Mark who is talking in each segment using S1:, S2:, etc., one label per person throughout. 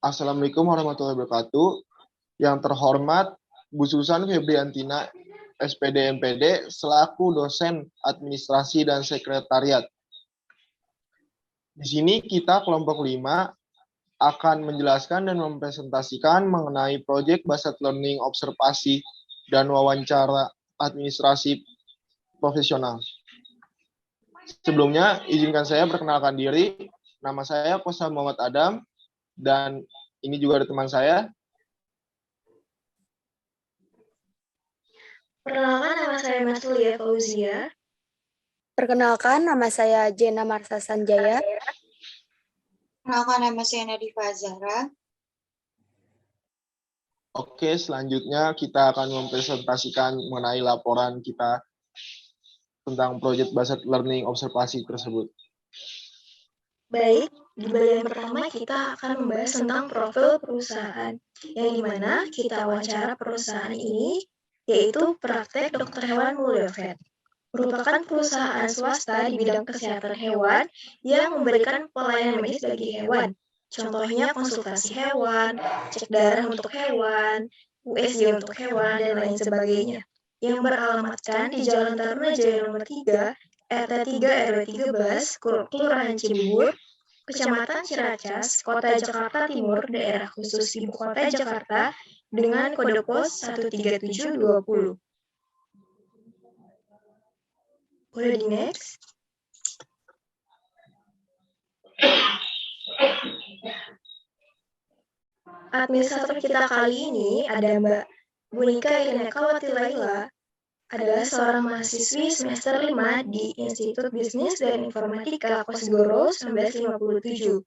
S1: Assalamualaikum warahmatullahi wabarakatuh. Yang terhormat Bu Susan Febriantina, SPD MPD, selaku dosen administrasi dan sekretariat. Di sini kita kelompok 5 akan menjelaskan dan mempresentasikan mengenai proyek Basat Learning Observasi dan wawancara administrasi profesional. Sebelumnya, izinkan saya perkenalkan diri. Nama saya Kosa Muhammad Adam, dan ini juga ada teman saya.
S2: Perkenalkan, nama saya Mas Lia Fauzia.
S3: Perkenalkan, nama saya Jena Marsa Sanjaya.
S4: Perkenalkan, nama saya Nadifa Zahra.
S1: Oke, selanjutnya kita akan mempresentasikan mengenai laporan kita tentang proyek Basat Learning Observasi tersebut.
S2: Baik, di bagian pertama kita akan membahas tentang profil perusahaan, yang dimana kita wawancara perusahaan ini, yaitu Praktek Dokter Hewan Mulyo Vet. Merupakan perusahaan swasta di bidang kesehatan hewan yang memberikan pelayanan medis bagi hewan. Contohnya konsultasi hewan, cek darah untuk hewan, USG untuk hewan, dan lain sebagainya. Yang beralamatkan di Jalan Taruna Jaya nomor 3, RT 3 RW 13, Kelurahan Cibubur, Kecamatan Ciracas, Kota Jakarta Timur, daerah khusus Ibu Kota Jakarta, dengan kode pos 13720. Boleh di next. Administrator kita kali ini ada Mbak Bunika Irinekawati Laila, adalah seorang mahasiswi semester 5 di Institut Bisnis dan Informatika Kosgoro 1957.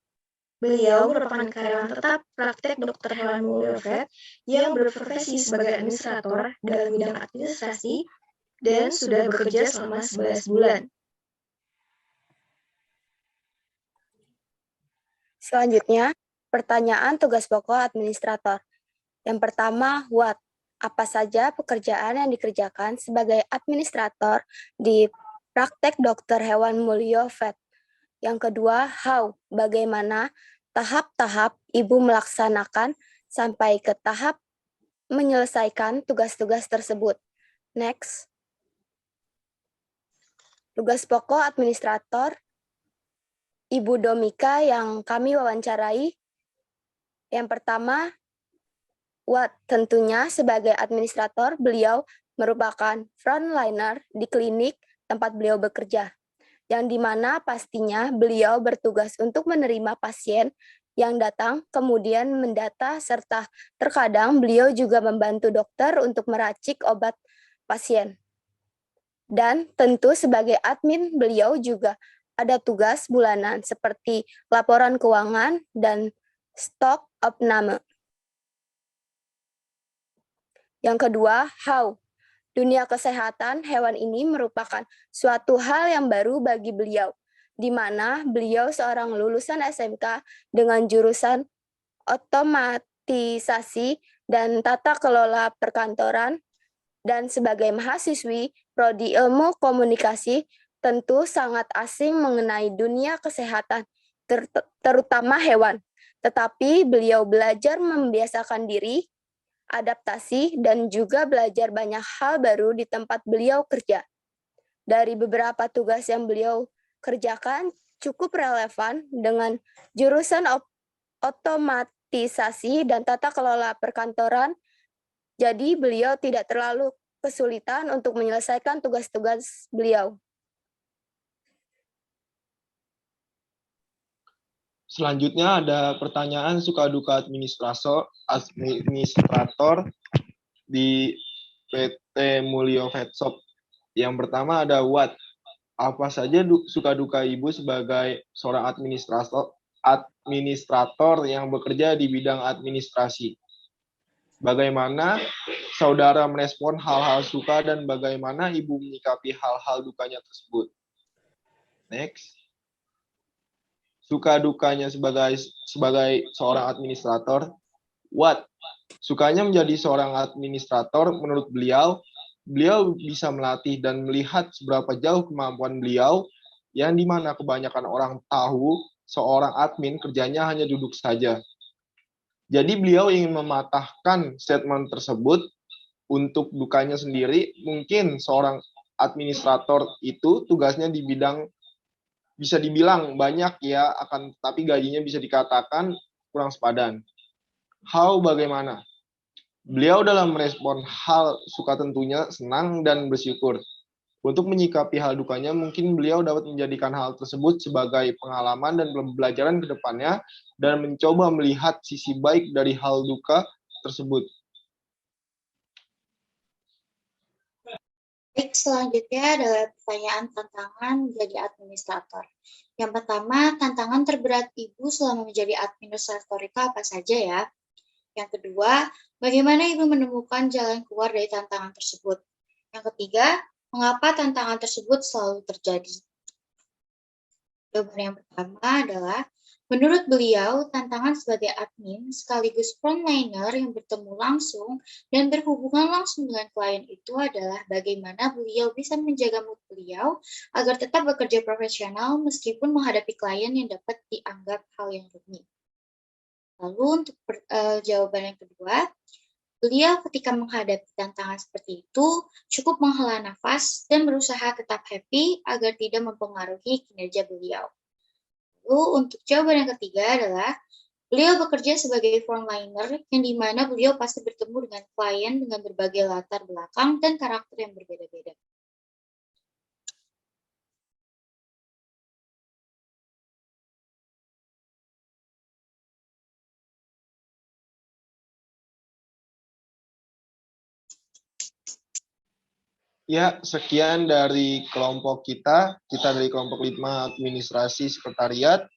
S2: Beliau merupakan karyawan tetap Praktek Dokter Hewan Mulyo Vet yang berprofesi sebagai administrator dalam bidang administrasi dan sudah bekerja selama 11 bulan.
S3: Selanjutnya, pertanyaan tugas pokok administrator. Yang pertama, what? Apa saja pekerjaan yang dikerjakan sebagai administrator di Praktek Dokter Hewan Mulyo Vet? Yang kedua, how? Bagaimana tahap-tahap Ibu melaksanakan sampai ke tahap menyelesaikan tugas-tugas tersebut? Next. Tugas pokok administrator Ibu Domika yang kami wawancarai. Yang pertama, what? Tentunya sebagai administrator, beliau merupakan frontliner di klinik tempat beliau bekerja, yang dimana pastinya beliau bertugas untuk menerima pasien yang datang, kemudian mendata, serta terkadang beliau juga membantu dokter untuk meracik obat pasien. Dan tentu sebagai admin, beliau juga ada tugas bulanan seperti laporan keuangan dan stok opname. Yang kedua, how? Dunia kesehatan hewan ini merupakan suatu hal yang baru bagi beliau, di mana beliau seorang lulusan SMK dengan jurusan otomatisasi dan tata kelola perkantoran, dan sebagai mahasiswi Prodi Ilmu Komunikasi tentu sangat asing mengenai dunia kesehatan, terutama hewan. Tetapi beliau belajar membiasakan diri, adaptasi, dan juga belajar banyak hal baru di tempat beliau kerja. Dari beberapa tugas yang beliau kerjakan cukup relevan dengan jurusan otomatisasi dan tata kelola perkantoran, jadi beliau tidak terlalu kesulitan untuk menyelesaikan tugas-tugas beliau.
S1: Selanjutnya ada pertanyaan suka duka administrator di PT Mulyo Vet Shop. Yang pertama ada what? Apa saja suka duka Ibu sebagai seorang administrator yang bekerja di bidang administrasi? Bagaimana saudara merespon hal-hal suka dan bagaimana Ibu menyikapi hal-hal dukanya tersebut? Next. Suka dukanya sebagai seorang administrator. What? Sukanya menjadi seorang administrator menurut beliau bisa melatih dan melihat seberapa jauh kemampuan beliau, yang dimana kebanyakan orang tahu seorang admin kerjanya hanya duduk saja. Jadi beliau ingin mematahkan statement tersebut untuk dukanya sendiri. Mungkin seorang administrator itu tugasnya di bidang bisa dibilang banyak ya, akan tapi gajinya bisa dikatakan kurang sepadan. Bagaimana? Beliau dalam merespon hal suka tentunya senang dan bersyukur. Untuk menyikapi hal dukanya, mungkin beliau dapat menjadikan hal tersebut sebagai pengalaman dan pembelajaran ke depannya dan mencoba melihat sisi baik dari hal duka tersebut.
S4: Baik, selanjutnya adalah pertanyaan tantangan menjadi administrator. Yang pertama, tantangan terberat Ibu selama menjadi administrator itu apa saja ya? Yang kedua, bagaimana Ibu menemukan jalan keluar dari tantangan tersebut? Yang ketiga, mengapa tantangan tersebut selalu terjadi? Jawaban yang pertama adalah, menurut beliau, tantangan sebagai admin sekaligus frontliner yang bertemu langsung dan berhubungan langsung dengan klien itu adalah bagaimana beliau bisa menjaga mood beliau agar tetap bekerja profesional meskipun menghadapi klien yang dapat dianggap hal yang rumit. Lalu untuk jawaban yang kedua, beliau ketika menghadapi tantangan seperti itu cukup menghela nafas dan berusaha tetap happy agar tidak mempengaruhi kinerja beliau. Lalu untuk jawaban yang ketiga adalah beliau bekerja sebagai frontliner yang dimana beliau pasti bertemu dengan klien dengan berbagai latar belakang dan karakter yang berbeda-beda.
S1: Ya, sekian dari kelompok kita dari kelompok 5 Administrasi Sekretariat,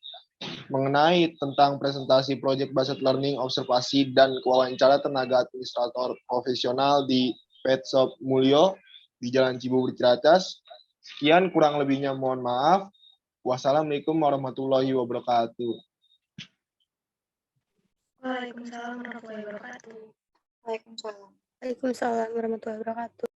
S1: mengenai tentang presentasi Project Based Learning, Observasi, dan Wawancara Tenaga Administrator Profesional di Pet Shop Mulyo di Jalan Cibubur Ciracas. Sekian, kurang lebihnya mohon maaf. Wassalamualaikum warahmatullahi wabarakatuh.
S2: Waalaikumsalam warahmatullahi wabarakatuh.
S4: Waalaikumsalam.
S3: Waalaikumsalam warahmatullahi wabarakatuh.